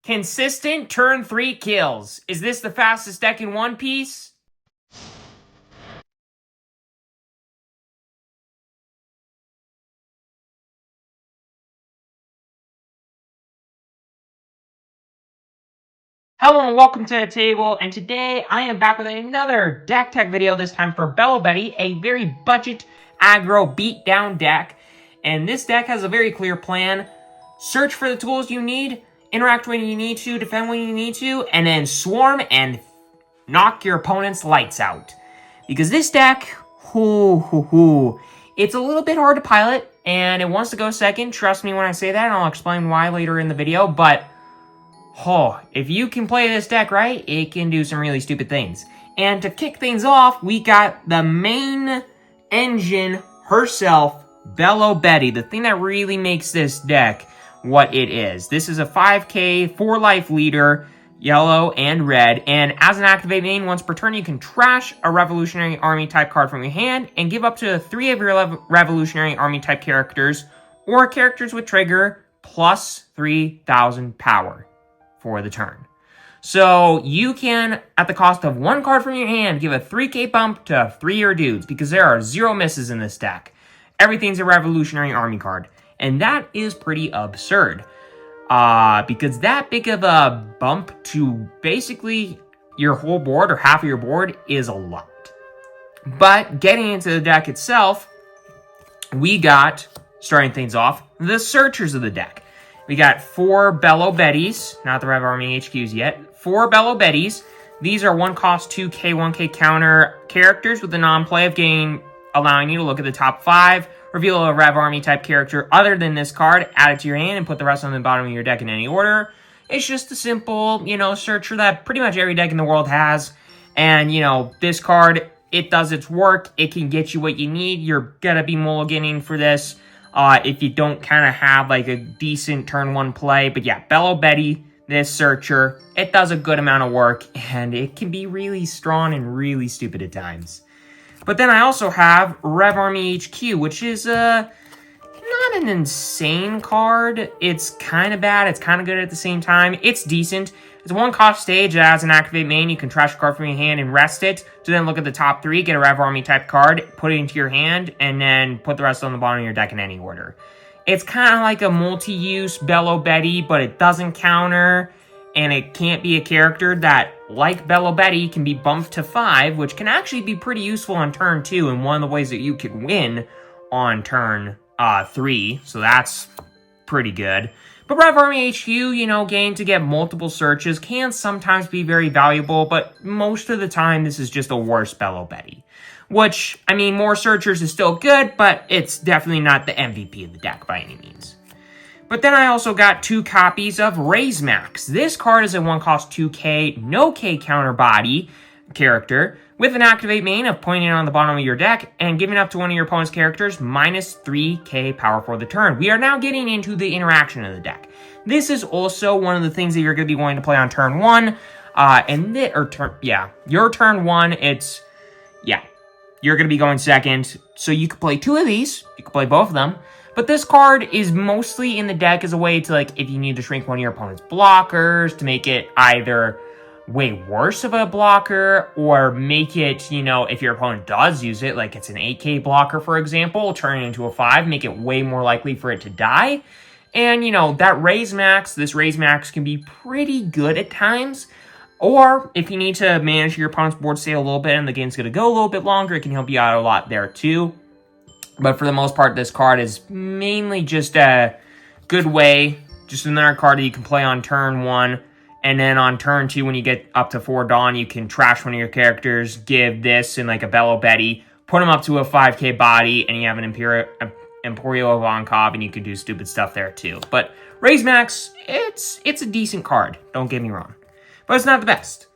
Consistent turn 3 kills. Is this the fastest deck in One Piece? Hello and welcome to the table, and today I am back with another deck tech video, this time for Belo, a very budget aggro beatdown deck. And this deck has a very clear plan. Search for the tools you need, interact when you need to, defend when you need to, and then swarm and knock your opponent's lights out. Because this deck, it's a little bit hard to pilot, and it wants to go second. Trust me when I say that, and I'll explain why later in the video, but if you can play this deck right, it can do some really stupid things. And to kick things off, we got the main engine herself, Belo, the thing that really makes this deck what it is. This is a 5k, 4-life leader, yellow and red, and as an activate main, once per turn, you can trash a Revolutionary Army type card from your hand and give up to 3 of your Revolutionary Army type characters, or characters with trigger, plus 3,000 power for the turn. So you can, at the cost of 1 card from your hand, give a 3k bump to 3 of your dudes, because there are 0 misses in this deck. Everything's a Revolutionary Army card, and that is pretty absurd. Because that big of a bump to basically your whole board, or half of your board, is a lot. But getting into the deck itself, we got, starting things off, the searchers of the deck. We got 4 Belo Betties, not the Rev Army HQs yet. 4 Belo Betties. These are 1 cost 2k, 1k counter characters with the non-play of allowing you to look at the top 5, reveal a Rev Army type character other than this card, add it to your hand, and put the rest on the bottom of your deck in any order. It's just a simple, searcher that pretty much every deck in the world has. And, this card, it does its work. It can get you what you need. You're gonna be mulliganing for this. If you don't kind of have like a decent turn 1 play. But yeah, Belo Betty, this searcher, it does a good amount of work, and it can be really strong and really stupid at times. But then I also have Rev Army HQ, which is not an insane card. It's kind of bad, it's kind of good at the same time. It's decent. It's a 1 cost stage that has an activate main. You can trash a card from your hand and rest it to then look at the top 3, get a Rev Army type card, put it into your hand, and then put the rest on the bottom of your deck in any order. It's kind of like a multi-use Belo Betty, but it doesn't counter, and it can't be a character that, like Belo Betty, can be bumped to 5, which can actually be pretty useful on turn 2, and one of the ways that you can win on turn 3, so that's pretty good. But Rev Army HQ, game to get multiple searches can sometimes be very valuable, but most of the time this is just a worse Belo Betty. Which, more searchers is still good, but it's definitely not the MVP of the deck by any means. But then I also got 2 copies of Raise Max. This card is a 1 cost 2k, no K counter body character, with an activate main of pointing it on the bottom of your deck and giving up to one of your opponent's characters minus 3k power for the turn. We are now getting into the interaction of the deck. This is also one of the things that you're going to be wanting to play on turn 1. Your turn 1, you're going to be going second. So you could play 2 of these. You could play both of them. But this card is mostly in the deck as a way to, if you need to shrink one of your opponent's blockers, to make it either way worse of a blocker, or make it, if your opponent does use it, like it's an 8k blocker, for example, turn it into a 5, make it way more likely for it to die. And, this Raise Max can be pretty good at times. Or, if you need to manage your opponent's board state a little bit and the game's going to go a little bit longer, it can help you out a lot there too. But for the most part, this card is mainly just a good way, just another card that you can play on turn 1. And then on turn 2, when you get up to 4 Dawn, you can trash one of your characters, give this in like a Belo Betty, put them up to a 5k body, and you have an Emporio of Onkov, and you can do stupid stuff there too. But Raise Max, it's a decent card, don't get me wrong. But it's not the best.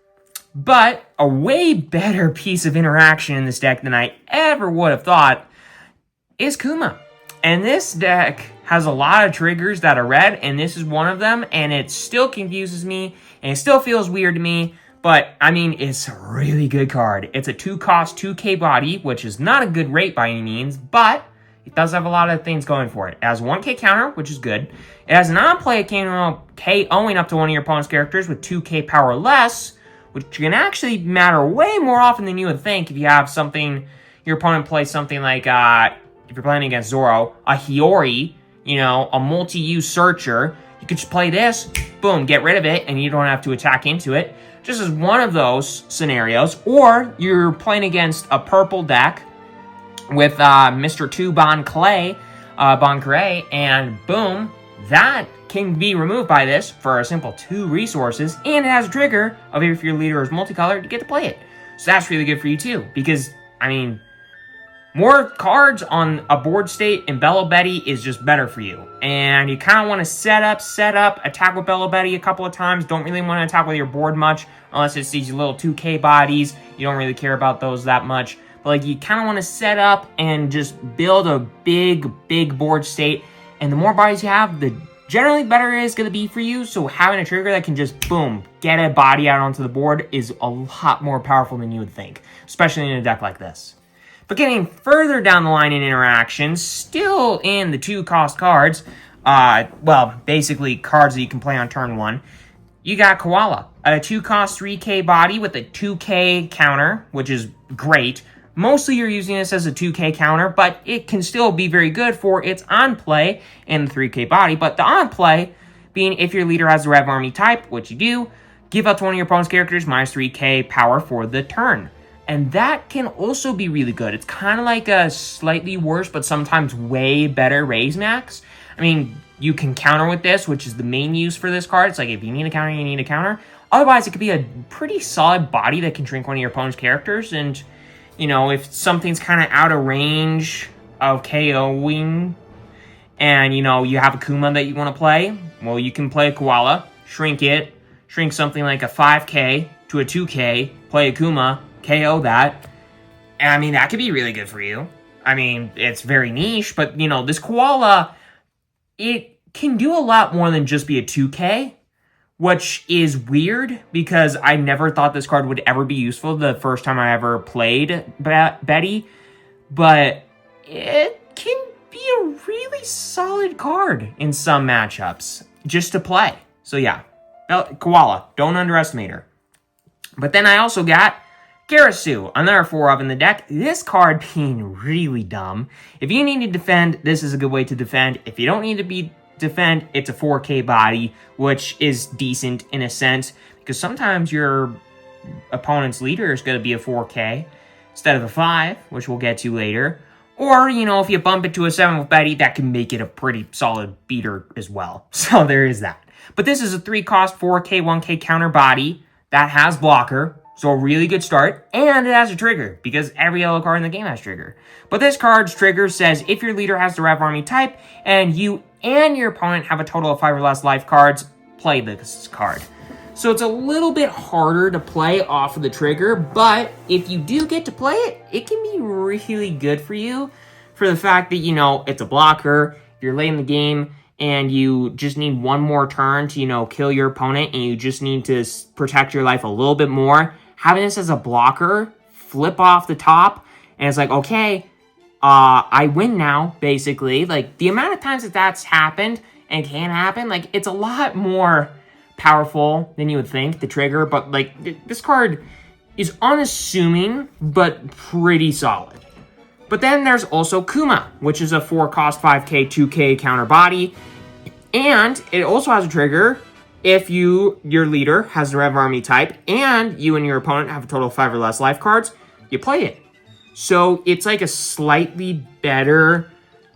But a way better piece of interaction in this deck than I ever would have thought is Kuma. And this deck has a lot of triggers that are red, and this is one of them, and it still confuses me, and it still feels weird to me, but, it's a really good card. It's a 2 cost 2k body, which is not a good rate by any means, but It does have a lot of things going for it. It has 1k counter, which is good. It has non-play KOing up to one of your opponent's characters with 2k power or less, which can actually matter way more often than you would think if you have something, your opponent plays something like, if you're playing against Zoro, a Hiyori, you know, a multi-use searcher. You could just play this, boom, get rid of it, and you don't have to attack into it. Just as one of those scenarios. Or you're playing against a purple deck with Mr. 2 Bon Clay, and boom, that can be removed by this for a simple 2 resources, and it has a trigger of if your leader is multicolored, you get to play it. So that's really good for you too, because, I mean, more cards on a board state in Belo Betty is just better for you. And you kind of want to set up, attack with Belo Betty a couple of times. Don't really want to attack with your board much, unless it's these little 2k bodies. You don't really care about those that much. But like, you kind of want to set up and just build a big board state. And the more bodies you have, the generally better it is going to be for you. So having a trigger that can just, boom, get a body out onto the board is a lot more powerful than you would think. Especially in a deck like this. But getting further down the line in interactions, still in the 2-cost cards, well, basically cards that you can play on turn 1, you got Koala, a 2-cost 3k body with a 2k counter, which is great. Mostly you're using this as a 2k counter, but it can still be very good for its on-play in the 3k body. But the on-play being if your leader has the Rev Army type, which you do, give up to one of your opponent's characters minus 3k power for the turn. And that can also be really good. It's kind of like a slightly worse, but sometimes way better raise max. I mean, you can counter with this, which is the main use for this card. It's like, if you need a counter, you need a counter. Otherwise, it could be a pretty solid body that can shrink one of your opponent's characters. And, you know, if something's kind of out of range of KOing, and, you know, you have a Kuma that you want to play, well, you can play a Koala, shrink something like a 5k to a 2k, play a Kuma, KO that. And I mean, that could be really good for you. I mean, it's very niche, but, you know, this Koala, it can do a lot more than just be a 2k, which is weird because I never thought this card would ever be useful the first time I ever played Betty, but it can be a really solid card in some matchups just to play. So yeah, Koala, don't underestimate her. But then I also got Karasu, another 4-of in the deck. This card being really dumb. If you need to defend, this is a good way to defend. If you don't need to defend, it's a 4k body, which is decent in a sense, because sometimes your opponent's leader is going to be a 4k instead of a 5, which we'll get to later. Or, you know, if you bump it to a 7 with Betty, that can make it a pretty solid beater as well. So there is that. But this is a 3-cost 4k, 1k counter body that has blocker. So a really good start, and it has a trigger, because every yellow card in the game has trigger. But this card's trigger says if your leader has the Rev Army type, and you and your opponent have a total of 5 or less life cards, play this card. So it's a little bit harder to play off of the trigger, but if you do get to play it, it can be really good for you, for the fact that, you know, it's a blocker, you're late in the game, and you just need one more turn to, you know, kill your opponent, and you just need to protect your life a little bit more. Having this as a blocker, flip off the top, and it's like, okay, I win now, basically. Like, the amount of times that that's happened and can happen, like, it's a lot more powerful than you would think, the trigger. But, like, this card is unassuming, but pretty solid. But then there's also Kuma, which is a 4-cost 5k, 2k counter body. And it also has a trigger if your leader has the Rev Army type, and you and your opponent have a total of 5 or less life cards, you play it. So it's like a slightly better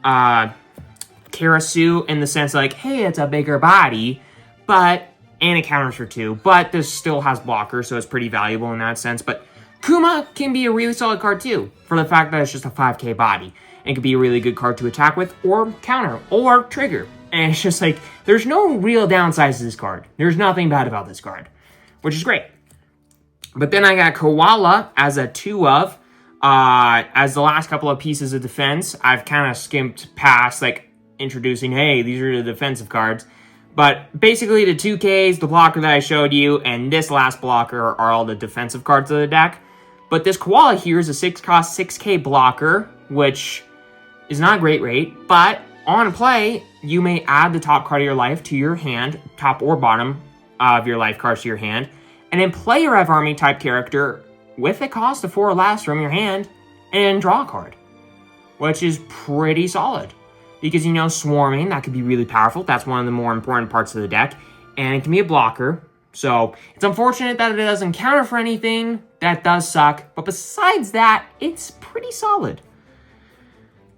Karasu in the sense like, hey, it's a bigger body, and it counters for 2, but this still has blockers, so it's pretty valuable in that sense. But Kuma can be a really solid card too, for the fact that it's just a 5k body. It could be a really good card to attack with, or counter, or trigger. And it's just like, there's no real downsides to this card. There's nothing bad about this card, which is great. But then I got Koala as a 2-of. As the last couple of pieces of defense, I've kind of skimped past, like, introducing, hey, these are the defensive cards. But basically the 2Ks, the blocker that I showed you, and this last blocker are all the defensive cards of the deck. But this Koala here is a 6-cost 6k blocker, which is not a great rate, but on play, you may add the top card of your life to your hand, top or bottom of your life cards to your hand, and then play a Rev Army type character with a cost of 4 or less from your hand, and draw a card, which is pretty solid. Because, you know, swarming, that could be really powerful. That's one of the more important parts of the deck, and it can be a blocker. So, it's unfortunate that it doesn't counter for anything. That does suck, but besides that, it's pretty solid.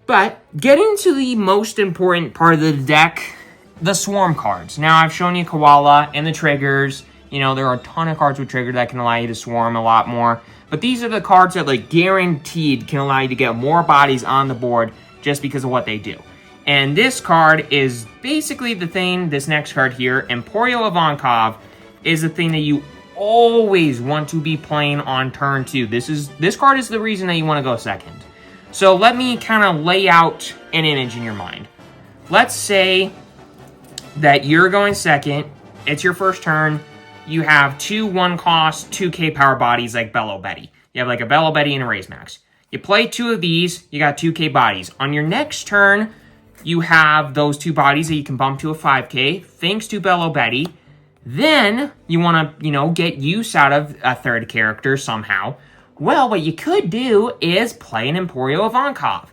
But, getting to the most important part of the deck, the swarm cards. Now, I've shown you Koala and the triggers. You know, there are a ton of cards with trigger that can allow you to swarm a lot more. But these are the cards that, like, guaranteed can allow you to get more bodies on the board just because of what they do. And this card is basically the thing, this next card here, Emporio Ivankov, is the thing that you always want to be playing on turn 2. This card is the reason that you want to go second. So let me kind of lay out an image in your mind. Let's say that you're going second, it's your first turn, you have 2 1-cost, 2k power bodies like Belo Betty. You have like a Belo Betty and a Raise Max. You play 2 of these, you got 2k bodies. On your next turn, you have those 2 bodies that you can bump to a 5k, thanks to Belo Betty. Then, you want to, you know, get use out of a third character somehow. Well, what you could do is play an Emporio Ivankov.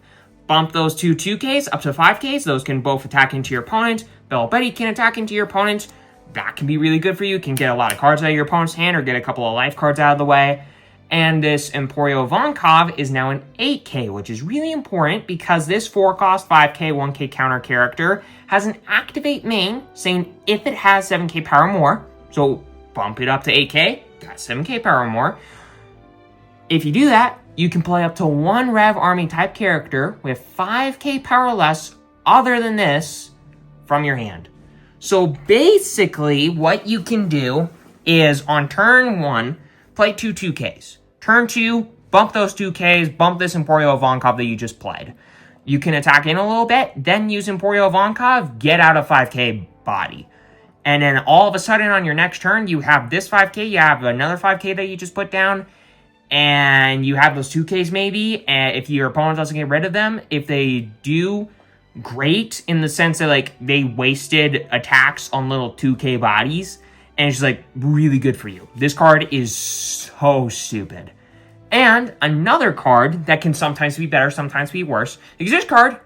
Bump those 2 2ks up to 5ks. Those can both attack into your opponent. Belo Betty can attack into your opponent. That can be really good for you. You can get a lot of cards out of your opponent's hand or get a couple of life cards out of the way. And this Emporio Ivankov is now an 8k, which is really important because this 4-cost, 5k, 1k counter character has an activate main saying if it has 7k power or more, so bump it up to 8k, got 7k power or more. If you do that, you can play up to 1 Rev Army type character with 5k power or less other than this from your hand. So basically, what you can do is on turn 1, play 2 2ks. Turn 2, bump those 2ks, bump this Emporio Ivankov that you just played. You can attack in a little bit, then use Emporio Ivankov, get out a 5k body. And then all of a sudden on your next turn, you have this 5k, you have another 5k that you just put down, and you have those 2ks maybe, and if your opponent doesn't get rid of them, if they do, great, in the sense that, like, they wasted attacks on little 2k bodies, and it's just, like, really good for you. This card is so stupid. And another card that can sometimes be better, sometimes be worse, because this card,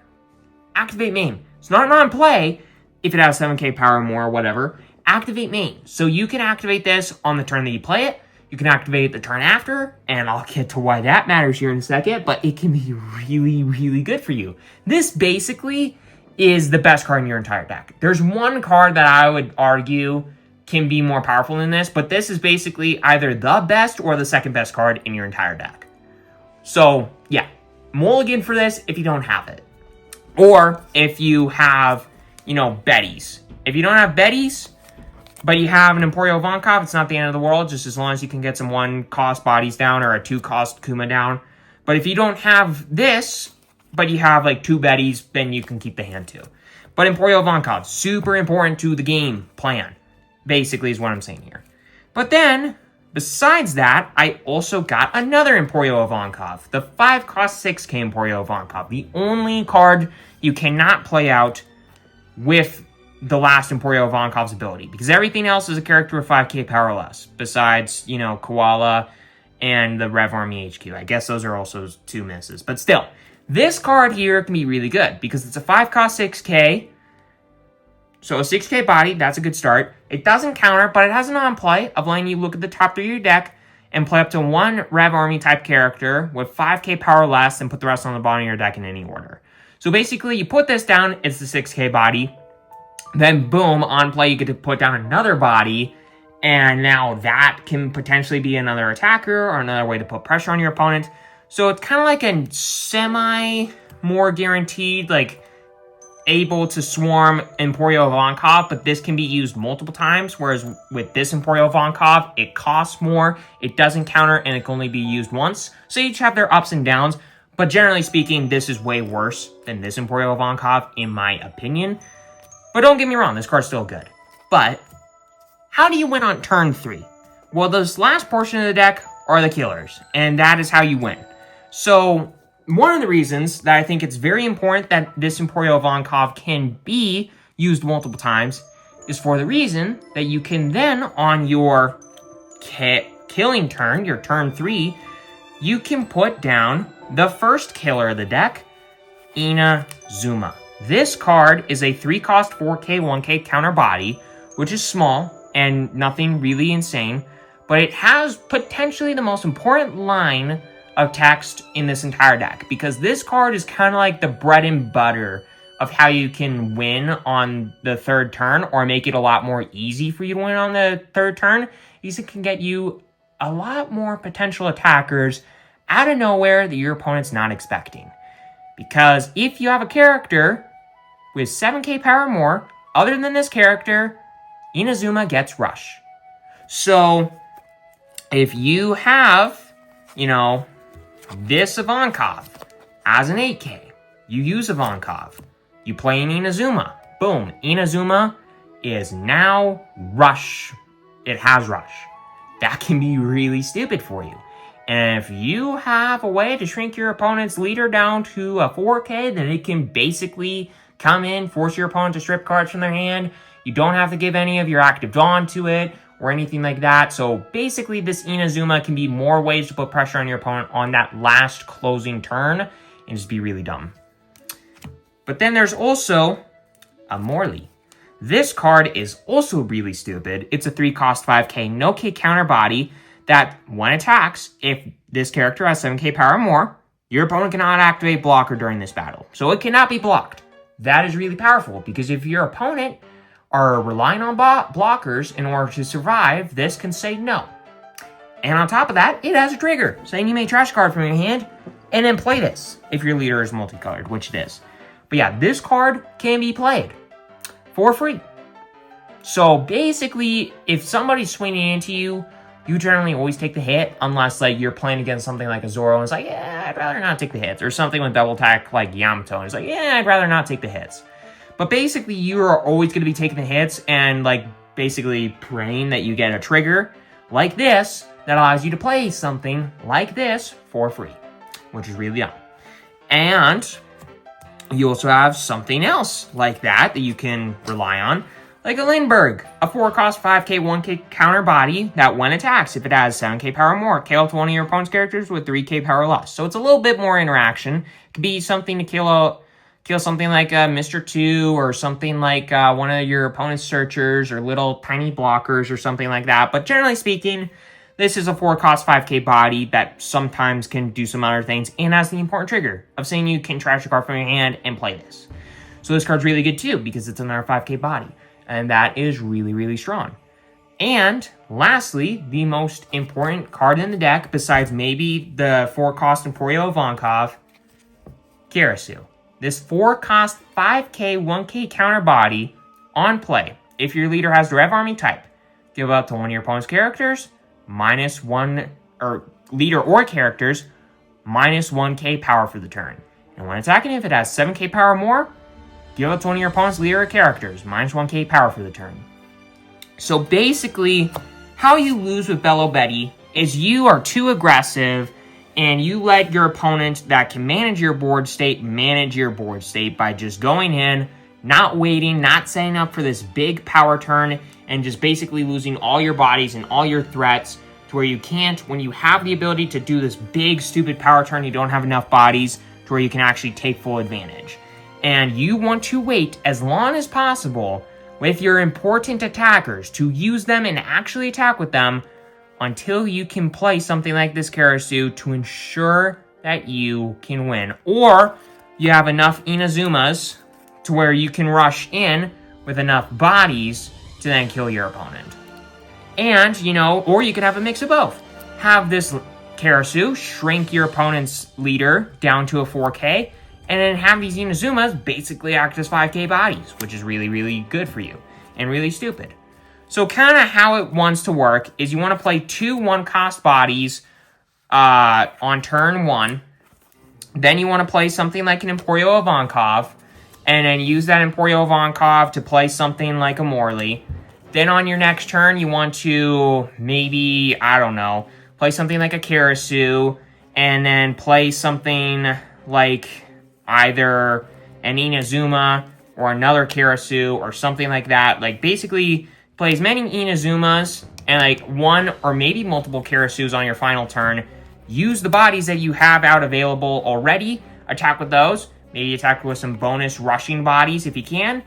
activate main. It's not non-play if it has 7k power or more or whatever. Activate main. So you can activate this on the turn that you play it. You can activate it the turn after, and I'll get to why that matters here in a second, but it can be really, really good for you. This basically is the best card in your entire deck. There's one card that I would argue can be more powerful than this, but this is basically either the best or the second best card in your entire deck. So, yeah, mulligan for this if you don't have it. Or if you have, you know, Betties. If you don't have Betties, but you have an Emporio Ivankov, it's not the end of the world, just as long as you can get some 1-cost bodies down or a 2-cost Kuma down. But if you don't have this, but you have like 2 Betties, then you can keep the hand too. But Emporio Ivankov, super important to the game plan, basically is what I'm saying here. But then, besides that, I also got another Emporio Ivankov, the 5-cost 6k Emporio Ivankov, the only card you cannot play out with the last Emporio Ivankov's ability, because everything else is a character with 5k power or less, besides, you know, Koala and the Rev Army HQ. I guess those are also 2 misses, but still, this card here can be really good, because it's a 5-cost 6k, so a 6k body, that's a good start. It doesn't counter, but it has an on-play of letting you look at the top 3 of your deck and play up to 1 Rev Army type character with 5k power or less and put the rest on the bottom of your deck in any order. So basically, you put this down, it's the 6k body. Then, boom, on play, you get to put down another body, and now that can potentially be another attacker or another way to put pressure on your opponent. So it's kind of like a semi-more guaranteed, like, able to swarm Emporio Ivankov, but this can be used multiple times, whereas with this Emporio Ivankov, it costs more, it doesn't counter, and it can only be used once. So each have their ups and downs, but generally speaking, this is way worse than this Emporio Ivankov, in my opinion. But don't get me wrong, this card's still good. But, how do you win on turn 3? Well, this last portion of the deck are the killers, and that is how you win. So, one of the reasons that I think it's very important that this Emporio Ivankov can be used multiple times is for the reason that you can then, on your killing turn, your turn 3, you can put down the first killer of the deck, Inazuma. This card is a 3-cost 4K, 1K counter body, which is small and nothing really insane, but it has potentially the most important line of text in this entire deck, because this card is kind of like the bread and butter of how you can win on the third turn, or make it a lot more easy for you to win on the third turn. It can get you a lot more potential attackers out of nowhere that your opponent's not expecting. Because if you have a character with 7k power or more, other than this character, Inazuma gets Rush. So, if you have, this Ivankov as an 8k, you use Ivankov, you play an Inazuma, boom, Inazuma is now Rush. It has Rush. That can be really stupid for you. And if you have a way to shrink your opponent's leader down to a 4k, then it can basically come in, force your opponent to strip cards from their hand. You don't have to give any of your active Dawn to it or anything like that. So basically, this Inazuma can be more ways to put pressure on your opponent on that last closing turn and just be really dumb. But then there's also a Morley. This card is also really stupid. It's a 3-cost 5k, no K counter body that, when attacks, if this character has 7k power or more, your opponent cannot activate blocker during this battle. So it cannot be blocked. That is really powerful, because if your opponent are relying on blockers in order to survive, this can say no. And on top of that, it has a trigger, saying you may trash a card from your hand and then play this if your leader is multicolored, which it is. But yeah, this card can be played for free. So basically, if somebody's swinging into you, you generally always take the hit, unless you're playing against something like a Zoro and it's like, yeah, I'd rather not take the hits. Or something with double attack like Yamato and it's like, yeah, I'd rather not take the hits. But basically, you are always going to be taking the hits and basically praying that you get a trigger like this that allows you to play something like this for free, which is really dumb. And you also have something else like that you can rely on, like a Lindbergh, a 4-cost 5k, 1k counter body that, when attacks, if it has 7k power or more, KO to one of your opponent's characters with 3k power or less. So it's a little bit more interaction. It could be something to kill something like Mr. 2 or something like one of your opponent's searchers or little tiny blockers or something like that. But generally speaking, this is a 4-cost 5k body that sometimes can do some other things and has the important trigger of saying you can trash a card from your hand and play this. So this card's really good too, because it's another 5k body. And that is really, really strong. And lastly, the most important card in the deck, besides maybe the 4-cost Emporio Ivankov, Karasu. This 4-cost 5k, 1k counter body on play. If your leader has the Rev Army type, give up to one of your opponent's characters, -1, or leader or characters, -1k power for the turn. And when attacking, if it has 7k power or more, give up to one of your opponent's leader or characters, -1k power for the turn. So basically, how you lose with Belo Betty is you are too aggressive and you let your opponent that can manage your board state by just going in, not waiting, not setting up for this big power turn, and just basically losing all your bodies and all your threats to where you can't, when you have the ability to do this big, stupid power turn, you don't have enough bodies to where you can actually take full advantage. And you want to wait as long as possible with your important attackers to use them and actually attack with them until you can play something like this Karasu to ensure that you can win. Or you have enough Inazumas to where you can rush in with enough bodies to then kill your opponent. And, or you could have a mix of both. Have this Karasu shrink your opponent's leader down to a 4k, and then have these Inazumas basically act as 5k bodies, which is really, really good for you, and really stupid. So kind of how it wants to work is you want to play 2 1-cost bodies on turn 1. Then you want to play something like an Emporio Ivankov, and then use that Emporio Ivankov to play something like a Morley. Then on your next turn, you want to maybe, play something like a Karasu, and then play something like either an Inazuma or another Karasu or something like that. Like, basically, play as many Inazumas and, like, one or maybe multiple Karasus on your final turn. Use the bodies that you have out available already. Attack with those. Maybe attack with some bonus rushing bodies if you can.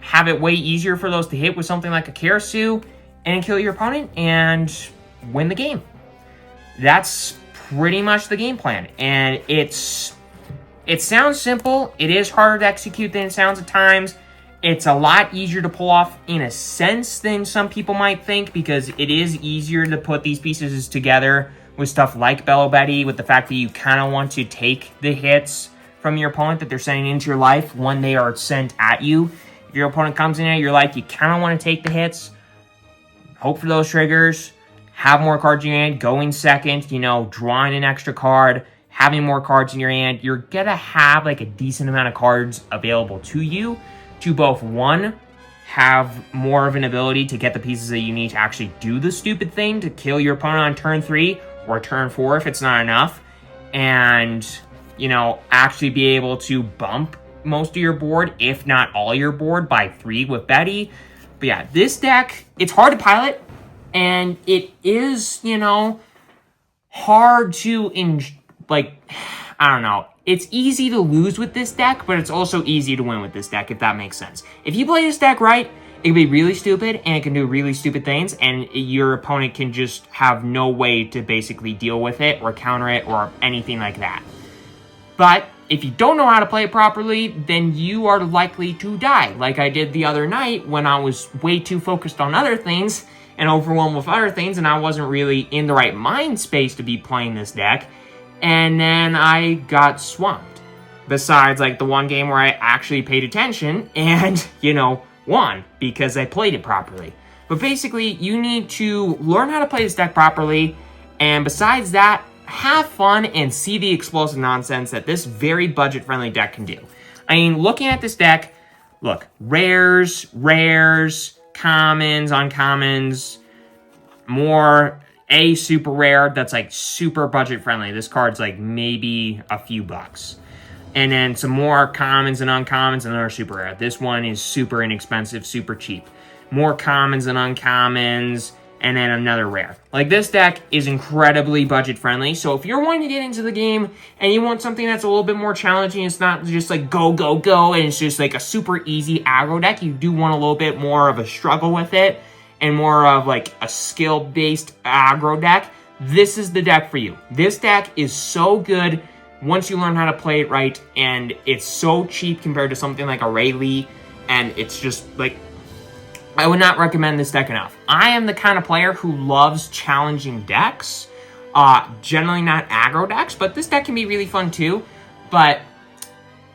Have it way easier for those to hit with something like a Karasu and kill your opponent and win the game. That's pretty much the game plan. And it sounds simple. It is harder to execute than it sounds at times. It's a lot easier to pull off in a sense than some people might think, because it is easier to put these pieces together with stuff like Belo Betty, with the fact that you kind of want to take the hits from your opponent that they're sending into your life when they are sent at you. If your opponent comes in at your life, you kind of want to take the hits, hope for those triggers, have more cards in your hand, going second, you know, drawing an extra card, having more cards in your hand. You're going to have like a decent amount of cards available to you to both, one, have more of an ability to get the pieces that you need to actually do the stupid thing to kill your opponent on turn 3 or turn 4 if it's not enough, and, you know, actually be able to bump most of your board, if not all your board, by 3 with Betty. But yeah, this deck, it's hard to pilot, and it is, you know, hard to, I don't know. It's easy to lose with this deck, but it's also easy to win with this deck, if that makes sense. If you play this deck right, it can be really stupid, and it can do really stupid things, and your opponent can just have no way to basically deal with it, or counter it, or anything like that. But if you don't know how to play it properly, then you are likely to die, like I did the other night when I was way too focused on other things, and overwhelmed with other things, and I wasn't really in the right mind space to be playing this deck, and then I got swamped. Besides, like, the one game where I actually paid attention and, you know, won because I played it properly. But basically, you need to learn how to play this deck properly, and besides that, have fun and see the explosive nonsense that this very budget-friendly deck can do. I mean, looking at this deck, look, rares, commons, uncommons, more a super rare that's like super budget-friendly. This card's like maybe a few bucks. And then some more commons and uncommons, and another super rare. This one is super inexpensive, super cheap. More commons and uncommons, and then another rare. Like, this deck is incredibly budget-friendly, so if you're wanting to get into the game and you want something that's a little bit more challenging, it's not just like go, and it's just like a super easy aggro deck, you do want a little bit more of a struggle with it, and more of like a skill-based aggro deck, this is the deck for you. This deck is so good once you learn how to play it right, and it's so cheap compared to something like a Rayleigh, and it's just like, I would not recommend this deck enough. I am the kind of player who loves challenging decks, generally not aggro decks, but this deck can be really fun too. But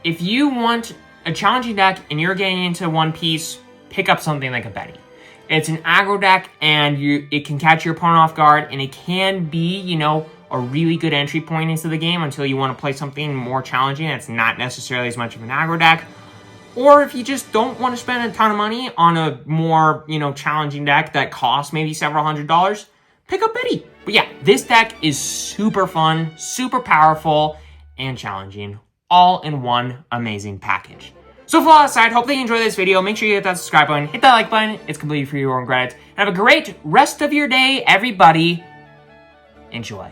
if you want a challenging deck and you're getting into One Piece, pick up something like a Betty. It's an aggro deck, and it can catch your opponent off guard, and it can be, you know, a really good entry point into the game until you want to play something more challenging that's not necessarily as much of an aggro deck. Or if you just don't want to spend a ton of money on a more, you know, challenging deck that costs maybe several $100s, pick up Betty. But yeah, this deck is super fun, super powerful, and challenging, all in one amazing package. So for all that aside, hope that you enjoyed this video. Make sure you hit that subscribe button, hit that like button. It's completely free, your own credits. And have a great rest of your day, everybody. Enjoy.